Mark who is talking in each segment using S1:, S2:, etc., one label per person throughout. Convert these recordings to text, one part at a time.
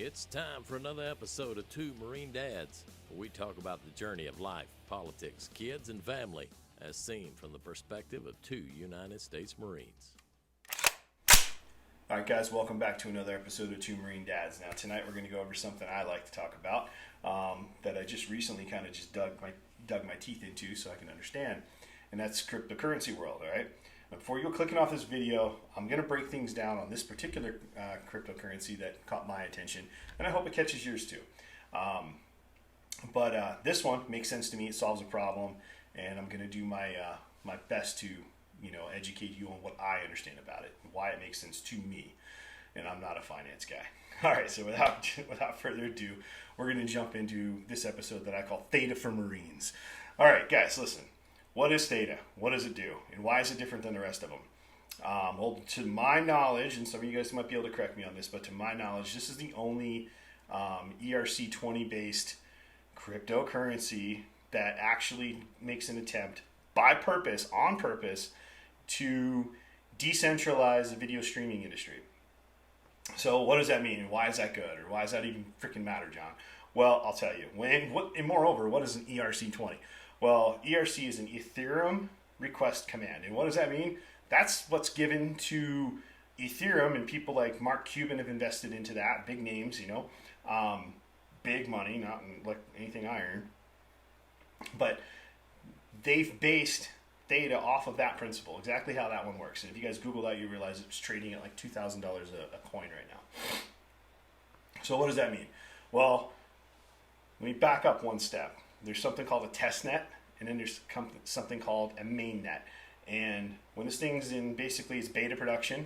S1: It's time for another episode of Two Marine Dads, where we talk about the journey of life, politics, kids, and family, as seen from the perspective of two United States Marines.
S2: All right, guys, welcome back to another episode of Two Marine Dads. Now, tonight we're going to go over something I like to talk about that I just recently kind of just dug my teeth into so I can understand, and that's cryptocurrency world, all right? Before you go clicking off this video, I'm going to break things down on this particular cryptocurrency that caught my attention, and I hope it catches yours too. But this one makes sense to me. It solves a problem, and I'm going to do my best to educate you on what I understand about it, why it makes sense to me, and I'm not a finance guy. All right, so without further ado, we're going to jump into this episode that I call Theta for Marines. All right, guys, listen. What is Theta? What does it do? And why is it different than the rest of them? Well, to my knowledge, and some of you guys might be able to correct me on this, but to my knowledge, this is the only ERC-20 based cryptocurrency that actually makes an attempt on purpose, to decentralize the video streaming industry. So what does that mean? And why is that good? Or why does that even freaking matter, John? Well, I'll tell you. And moreover, what is an ERC-20? Well, ERC is an Ethereum request command. And what does that mean? That's what's given to Ethereum, and people like Mark Cuban have invested into that. Big names, big money, not like anything I earn. But they've based Theta off of that principle, exactly how that one works. And if you guys Google that, you realize it's trading at like $2,000 a coin right now. So what does that mean? Well, let me back up one step. There's something called a test net, and then there's something called a mainnet. And when this thing's in basically its beta production,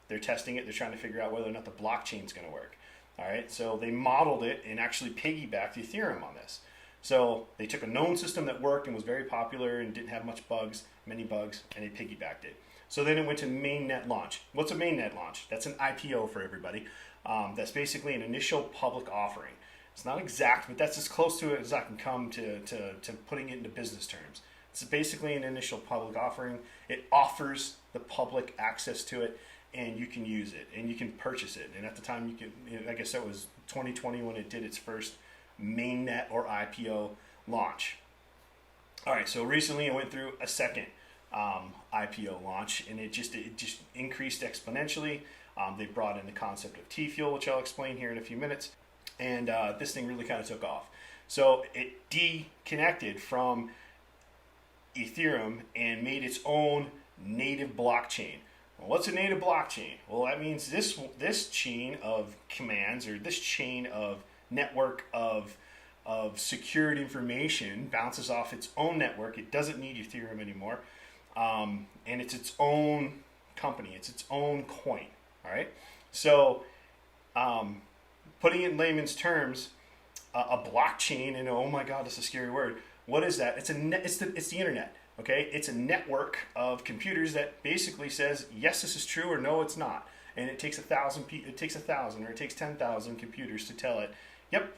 S2: they're testing it. They're trying to figure out whether or not the blockchain's going to work. All right, so they modeled it and actually piggybacked Ethereum on this. So they took a known system that worked and was very popular and didn't have many bugs, and they piggybacked it. So then it went to mainnet launch. What's a mainnet launch? That's an IPO for everybody. That's basically an initial public offering. It's not exact, but that's as close to it as I can come to putting it into business terms. It's basically an initial public offering. It offers the public access to it, and you can use it, and you can purchase it. And at the time, I guess that was 2020 when it did its first mainnet or IPO launch. All right, so recently it went through a second IPO launch, and it just increased exponentially. They brought in the concept of Tfule, which I'll explain here in a few minutes. And this thing really kind of took off. So it deconnected from Ethereum and made its own native blockchain. Well, what's a native blockchain? Well, that means this chain of commands, or this chain of network of secured information, bounces off its own network. It doesn't need Ethereum anymore. And it's its own company. It's its own coin. All right? So putting it in layman's terms, a blockchain, and oh my God, that's a scary word. What is that? It's the internet. Okay, it's a network of computers that basically says yes, this is true, or no, it's not. And it takes 1,000, or it takes 10,000 computers to tell it, yep,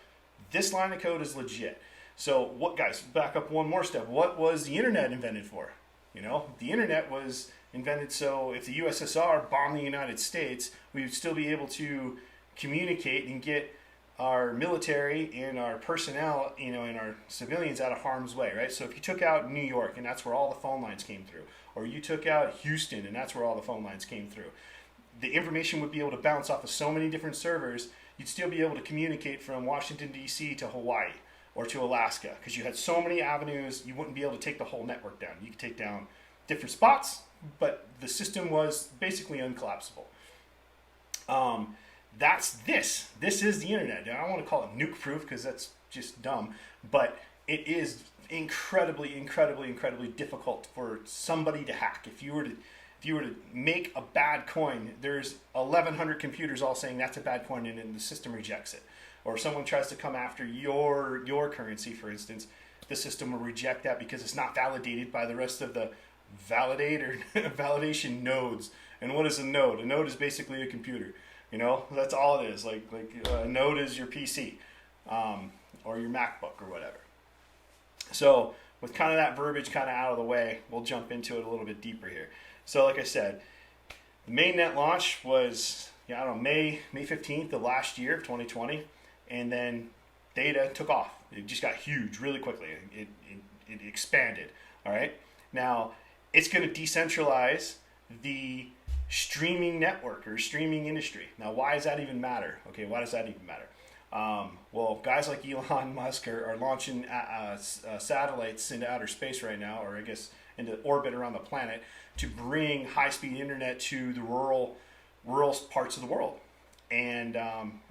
S2: this line of code is legit. So what, guys? Back up one more step. What was the internet invented for? The internet was invented so if the USSR bombed the United States, we would still be able to communicate and get our military and our personnel, and our civilians out of harm's way, right? So if you took out New York, and that's where all the phone lines came through, or you took out Houston, and that's where all the phone lines came through, the information would be able to bounce off of so many different servers, you'd still be able to communicate from Washington, D.C. to Hawaii or to Alaska, because you had so many avenues, you wouldn't be able to take the whole network down. You could take down different spots, but the system was basically uncollapsible. That's this. This is the internet. Now, I don't want to call it nuke-proof because that's just dumb, but it is incredibly, incredibly, incredibly difficult for somebody to hack. If you were to make a bad coin, there's 1,100 computers all saying that's a bad coin, and then the system rejects it. Or if someone tries to come after your currency, for instance, the system will reject that because it's not validated by the rest of the validation nodes. And what is a node? A node is basically a computer. That's all it is. Like a node is your PC or your MacBook or whatever. So with kind of that verbiage kind of out of the way, we'll jump into it a little bit deeper here. So like I said, the mainnet launch was I don't know, May 15th of last year, 2020, and then Theta took off. It just got huge really quickly. It expanded. All right. Now it's going to decentralize the streaming network or streaming industry. Now, why does that even matter? Okay, why does that even matter? Well, guys like Elon Musk are launching satellites into outer space right now, or I guess into orbit around the planet, to bring high-speed internet to the rural parts of the world. And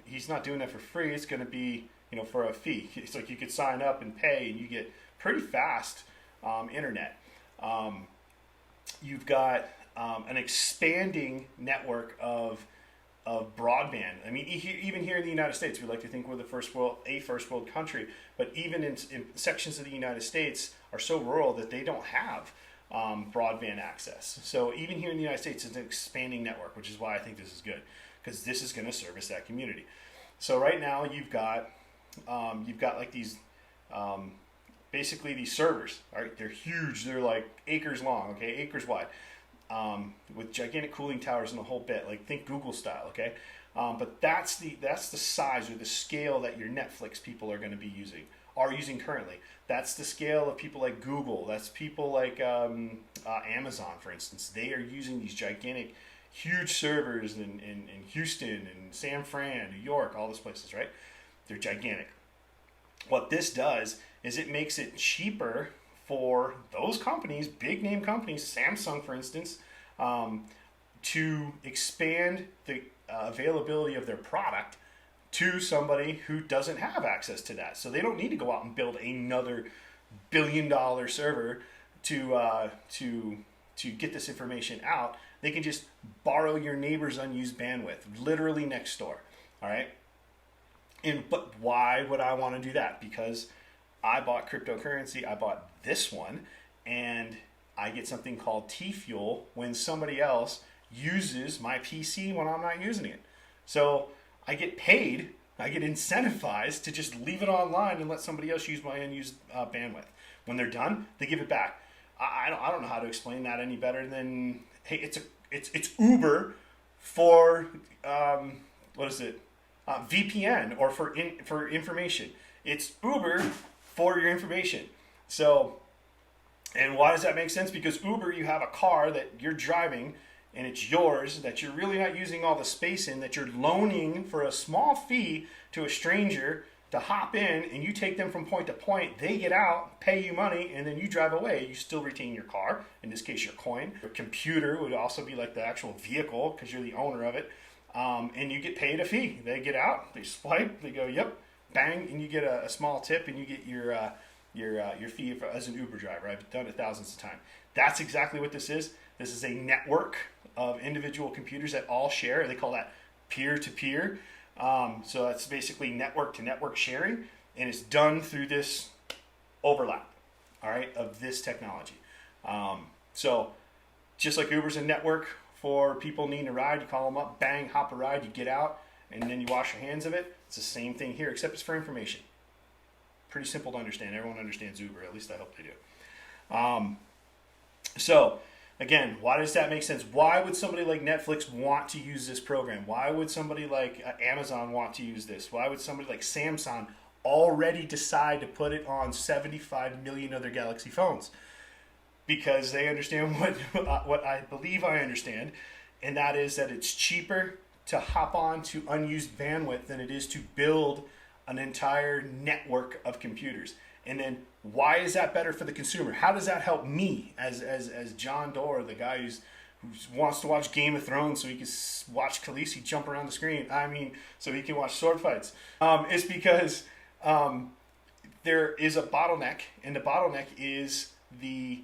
S2: he's not doing that for free. It's going to be, for a fee. It's like you could sign up and pay, and you get pretty fast internet. You've got an expanding network of broadband. I mean, even here in the United States, we like to think we're the first world country, but even in sections of the United States are so rural that they don't have broadband access. So even here in the United States, it's an expanding network, which is why I think this is good, because this is going to service that community. So right now you've got like these basically these servers. All right, they're huge. They're like acres long. Okay, acres wide. With gigantic cooling towers and the whole bit, like think Google style, okay? But that's the size or the scale that your Netflix people are going to be using currently. That's the scale of people like Google. That's people like Amazon, for instance. They are using these gigantic, huge servers in Houston and San Fran, New York, all those places, right? They're gigantic. What this does is it makes it cheaper for those companies, big name companies, Samsung for instance, to expand the availability of their product to somebody who doesn't have access to that. So they don't need to go out and build another billion-dollar server to get this information out. They can just borrow your neighbor's unused bandwidth, literally next door. All right. But why would I want to do that? Because I bought cryptocurrency, I bought this one, and I get something called Tfule when somebody else uses my PC when I'm not using it. So I get paid, I get incentivized to just leave it online and let somebody else use my unused bandwidth. When they're done, they give it back. I don't know how to explain that any better than, hey, it's Uber for VPN or for information. It's Uber for your information. So, and why does that make sense? Because Uber, you have a car that you're driving and it's yours, that you're really not using all the space in, that you're loaning for a small fee to a stranger to hop in, and you take them from point to point. They get out, pay you money, and then you drive away. You still retain your car, in this case your coin. Your computer would also be like the actual vehicle because you're the owner of it. And you get paid a fee. They get out, they swipe, they go, yep, bang, and you get a small tip, and you get your fee as an Uber driver. I've done it thousands of times. That's exactly what this is. This is a network of individual computers that all share. They call that peer-to-peer. So that's basically network-to-network sharing, and it's done through this overlap, all right, of this technology. So just like Uber's a network for people needing a ride, you call them up, bang, hop a ride, you get out, and then you wash your hands of it. It's the same thing here, except it's for information. Pretty simple to understand. Everyone understands Uber. At least I hope they do. So, again, why does that make sense? Why would somebody like Netflix want to use this program? Why would somebody like Amazon want to use this? Why would somebody like Samsung already decide to put it on 75 million other Galaxy phones? Because they understand what I believe I understand, and that is that it's cheaper to hop on to unused bandwidth than it is to build an entire network of computers. And then why is that better for the consumer? How does that help me as John Doerr, the guy who wants to watch Game of Thrones so he can watch Khaleesi jump around the screen? I mean, so he can watch sword fights. It's because there is a bottleneck, and the bottleneck is the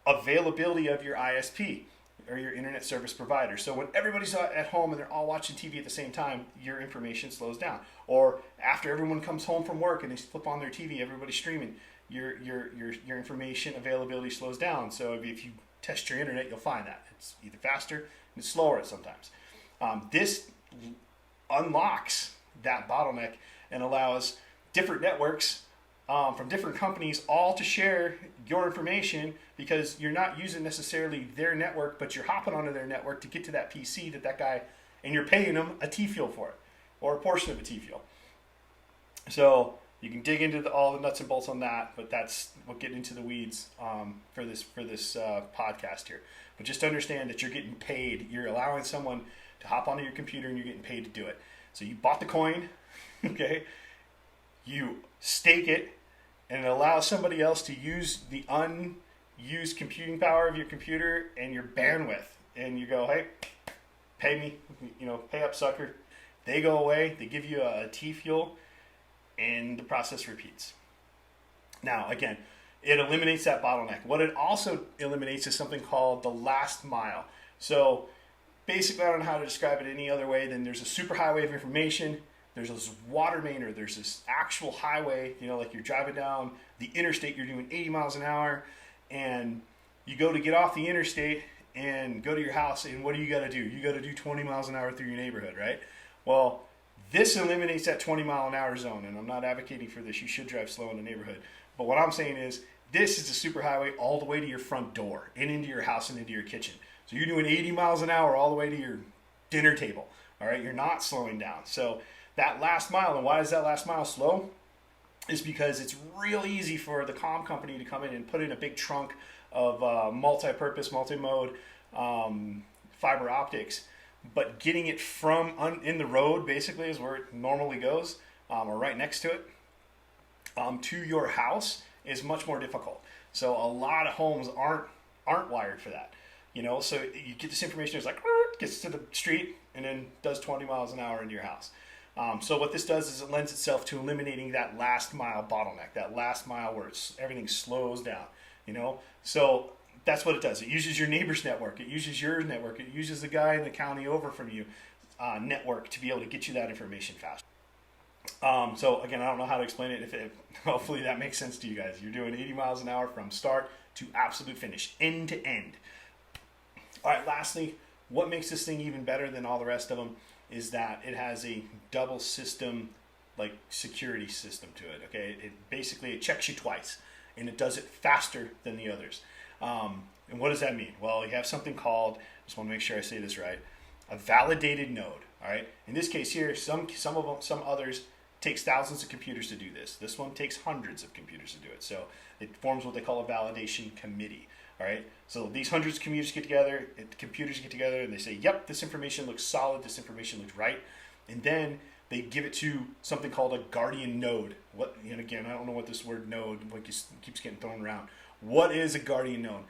S2: availability of your ISP or your internet service provider. So when everybody's at home and they're all watching TV at the same time, your information slows down. Or after everyone comes home from work and they flip on their TV, everybody's streaming, your information availability slows down. So if you test your internet, you'll find that it's either faster and it's slower sometimes. This unlocks that bottleneck and allows different networks from different companies all to share your information, because you're not using necessarily their network, but you're hopping onto their network to get to that PC that guy and you're paying them a Tfule for it, or a portion of a Tfule. So you can dig into all the nuts and bolts on that, but we'll get into the weeds for this podcast here. But just understand that you're getting paid. You're allowing someone to hop onto your computer, and you're getting paid to do it. So you bought the coin, okay? You stake it, and it allows somebody else to use the unused computing power of your computer and your bandwidth. And you go, hey, pay me, pay up, sucker. They go away. They give you a Tfule, and the process repeats. Now, again, it eliminates that bottleneck. What it also eliminates is something called the last mile. So basically, I don't know how to describe it any other way than there's a superhighway of information, there's this water main, or there's this actual highway, like you're driving down the interstate, you're doing 80 miles an hour, and you go to get off the interstate and go to your house, and what do? You got to do 20 miles an hour through your neighborhood, right? Well, this eliminates that 20 mile an hour zone, and I'm not advocating for this. You should drive slow in the neighborhood. But what I'm saying is, this is a superhighway all the way to your front door and into your house and into your kitchen. So you're doing 80 miles an hour all the way to your dinner table, all right? You're not slowing down. So that last mile, and why is that last mile slow? Is because it's real easy for the comm company to come in and put in a big trunk of multi-purpose, multi-mode fiber optics. But getting it from in the road, basically, is where it normally goes, or right next to it, to your house is much more difficult. So a lot of homes aren't wired for that. So you get this information, it's like, gets to the street and then does 20 miles an hour into your house. So what this does is it lends itself to eliminating that last mile bottleneck, that last mile where everything slows down, So that's what it does. It uses your neighbor's network. It uses your network. It uses the guy in the county over from you network to be able to get you that information fast. So again, I don't know how to explain it. Hopefully that makes sense to you guys. You're doing 80 miles an hour from start to absolute finish, end to end. All right, lastly, what makes this thing even better than all the rest of them is that it has a double system, like security system to it. Okay, it checks you twice, and it does it faster than the others. And what does that mean? Well, you have something called, just want to make sure I say this right, a validated node. All right. In this case here, some others takes thousands of computers to do this. This one takes hundreds of computers to do it. So it forms what they call a validation committee. All right. So these hundreds of computers get together, and they say, "Yep, this information looks solid. This information looks right," and then they give it to something called a guardian node. And again, I don't know what this word node keeps getting thrown around. What is a guardian node?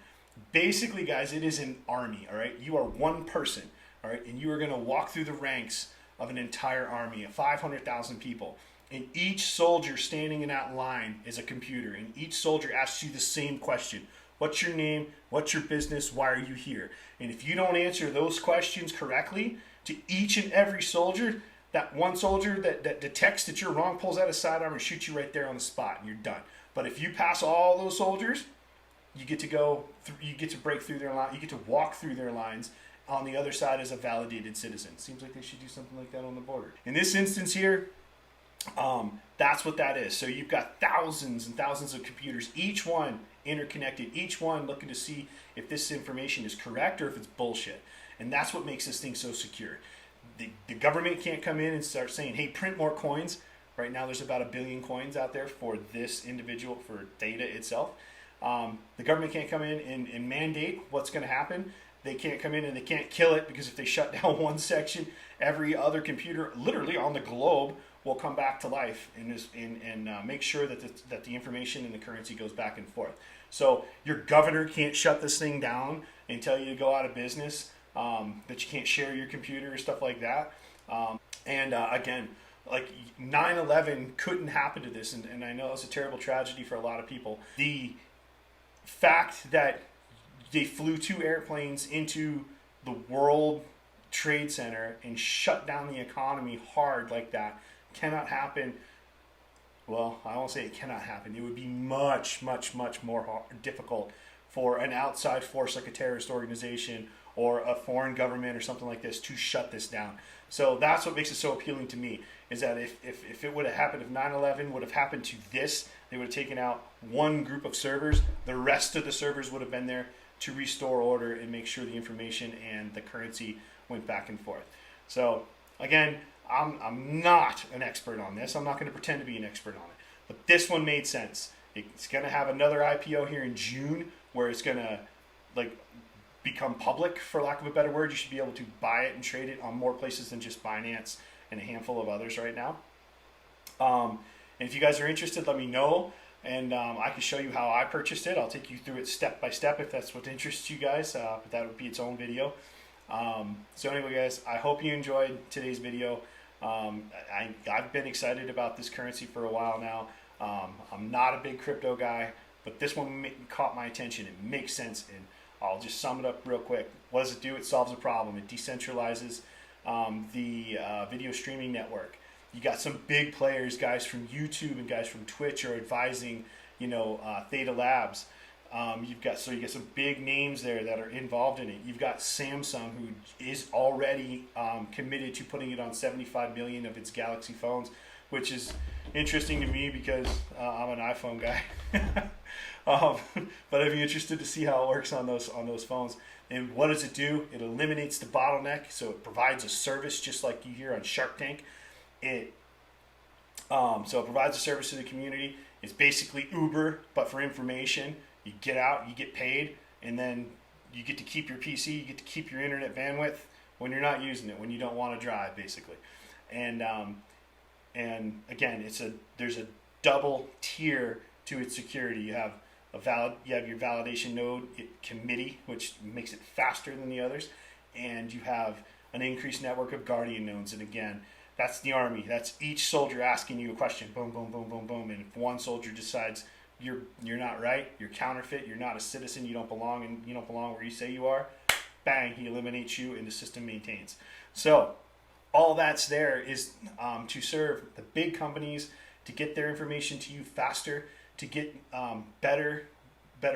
S2: Basically, guys, it is an army. All right. You are one person. All right, and you are going to walk through the ranks of an entire army of 500,000 people. And each soldier standing in that line is a computer. And each soldier asks you the same question. What's your name? What's your business? Why are you here? And if you don't answer those questions correctly to each and every soldier, that one soldier that detects that you're wrong pulls out a sidearm and shoots you right there on the spot, and you're done. But if you pass all those soldiers, you get to break through their line. You get to walk through their lines on the other side as a validated citizen. Seems like they should do something like that on the border. In this instance here, that's what that is. So you've got thousands and thousands of computers, each one interconnected, each one looking to see if this information is correct or if it's bullshit. And that's what makes this thing so secure. The government can't come in and start saying, hey, print more coins. Right now there's about 1 billion coins out there for this individual, for Theta itself. The government can't come in and mandate what's going to happen. They can't come in and they can't kill it, because if they shut down one section, every other computer literally on the globe will come back to life and make sure that the information and the currency goes back and forth. So your governor can't shut this thing down and tell you to go out of business, that you can't share your computer or stuff like that. Again, like 9/11 couldn't happen to this, and I know it's a terrible tragedy for a lot of people. The fact that they flew 2 airplanes into the World Trade Center and shut down the economy hard like that cannot happen. Well, I won't say it cannot happen. It would be much, much, much more difficult for an outside force like a terrorist organization or a foreign government or something like this to shut this down. So that's what makes it so appealing to me, is that if it would have happened, if 9/11 would have happened to this, they would have taken out one group of servers. The rest of the servers would have been there to restore order and make sure the information and the currency went back and forth. So again, I'm not an expert on this. I'm not going to pretend to be an expert on it. But this one made sense. It's going to have another IPO here in June where it's going to like become public, for lack of a better word. You should be able to buy it and trade it on more places than just Binance and a handful of others right now. And if you guys are interested, let me know. And I can show you how I purchased it. I'll take you through it step by step if that's what interests you guys. But that would be its own video. So anyway, guys, I hope you enjoyed today's video. I've been excited about this currency for a while now. I'm not a big crypto guy, but this one caught my attention. It makes sense, and I'll just sum it up real quick. What does it do? It solves a problem. It decentralizes the video streaming network. You got some big players, guys from YouTube and guys from Twitch are advising, Theta Labs. You get some big names there that are involved in it. You've got Samsung, who is already committed to putting it on 75 million of its Galaxy phones, which is interesting to me because I'm an iPhone guy. But I'd be interested to see how it works on those phones. And what does it do? It eliminates the bottleneck, so it provides a service just like you hear on Shark Tank. It provides a service to the community. It's basically Uber, but for information. You get out, you get paid, and then you get to keep your PC, you get to keep your internet bandwidth when you're not using it, when you don't want to drive, basically. And again, there's a double tier to its security. You have your validation node committee, which makes it faster than the others, and you have an increased network of guardian nodes. And again, that's the army. That's each soldier asking you a question. Boom, boom, boom, boom, boom. And if one soldier decides you're not right, you're counterfeit, you're not a citizen, you don't belong, and you don't belong where you say you are, bang, he eliminates you, and the system maintains. So all that's there is to serve the big companies, to get their information to you faster, to get better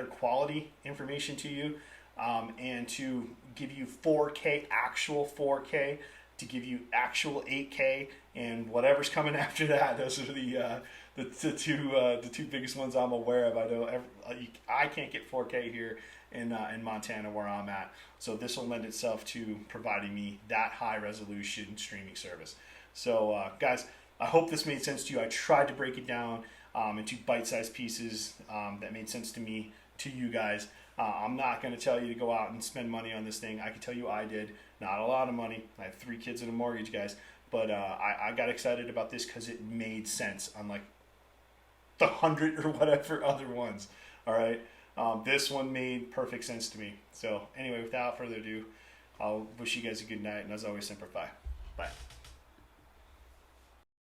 S2: quality information to you, and to give you 4K, actual 4K, to give you actual 8K, and whatever's coming after that. Those are the two biggest ones I'm aware of. I can't get 4K here in Montana where I'm at, so this will lend itself to providing me that high resolution streaming service. So guys, I hope this made sense to you. I tried to break it down into bite-sized pieces that made sense to me, to you guys. I'm not going to tell you to go out and spend money on this thing. I can tell you I did. Not a lot of money. I have 3 kids and a mortgage, guys. But I got excited about this because it made sense, unlike the 100 or whatever other ones. All right. This one made perfect sense to me. So anyway, without further ado, I'll wish you guys a good night. And as always, Semper Fi. Bye.